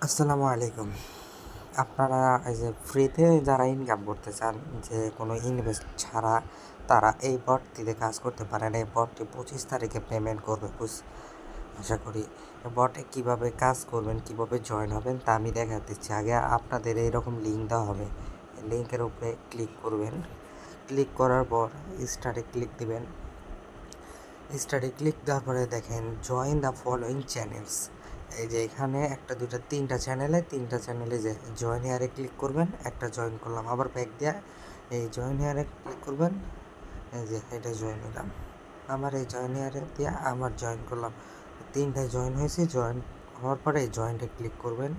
আসসালামু আলাইকুম। আপনারা এই যে ফ্রিতে যারা ইনকাম করতে চান, যে কোনো ইনভেস্ট ছাড়া তারা এই বটটিতে কাজ করতে পারেন। এই বটটি 25 তারিখে পেমেন্ট করবে আশা করি। বটে কীভাবে কাজ করবেন, কীভাবে জয়েন হবেন তা আমি দেখা দিচ্ছি। আগে আপনাদের এইরকম লিঙ্ক দেওয়া হবে। লিঙ্কের উপরে ক্লিক করবেন। ক্লিক করার পর স্টার্টে ক্লিক দিবেন। স্টার্টে ক্লিক দেওয়ার পরে দেখেন জয়েন দ্য ফলোয়িং চ্যানেলস। এই যে এখানে একটা দুইটা তিনটা চ্যানেলে যে জয়েন হেয়ারে ক্লিক করবেন। একটা জয়েন করলাম, আবার ব্যাক দেওয়া এই জয়েন হেয়ারে ক্লিক করবেন। এই যে এটা জয়েন হলাম, আমার এই জয়েন হেয়ারে দিয়ে আমার জয়েন করলাম। তিনটায় জয়েন হয়েছে। জয়েন হওয়ার পরে এই জয়েন্টে ক্লিক করবেন।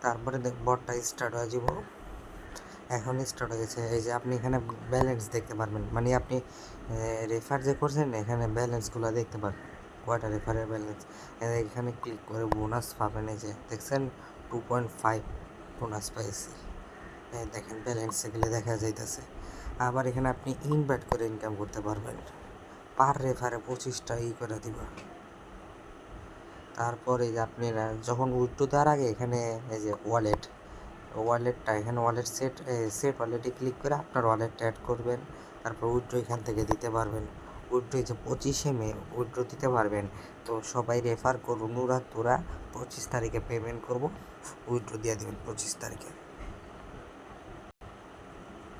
তারপরে বটটা স্টার্ট হয়ে যাব। এখন স্টার্ট হয়ে গেছে। এই যে আপনি এখানে ব্যালেন্স দেখতে পারবেন, মানে আপনি রেফার যে করছেন এখানে ব্যালেন্সগুলো দেখতে পারবেন, কয়টা রেফারের ব্যালেন্স। এখানে ক্লিক করে বোনাস পাবেন। এই যে দেখছেন 2.5 বোনাস পাইছি। দেখেন ব্যালেন্স এগুলো দেখা যাইতেছে। আবার এখানে আপনি ইনভাইট করে ইনকাম করতে পারবেন। পার রেফারে 25টা করে দিবা। তারপরে যে আপনারা যখন উইথড্র দেওয়ার আগে এখানে এই যে ওয়ালেটটা এখানে সেট ওয়ালেটে ক্লিক করে আপনার ওয়ালেটটা অ্যাড করবেন। তারপর উইথড্র এখান থেকে দিতে পারবেন। উইথড্র যে 25 মে উইথড্র দিতে পারবেন। তো সবাই রেফার করুন, তোরা 25 তারিখে পেমেন্ট করবো, উইথড্র দিয়ে দেবেন 25 তারিখে।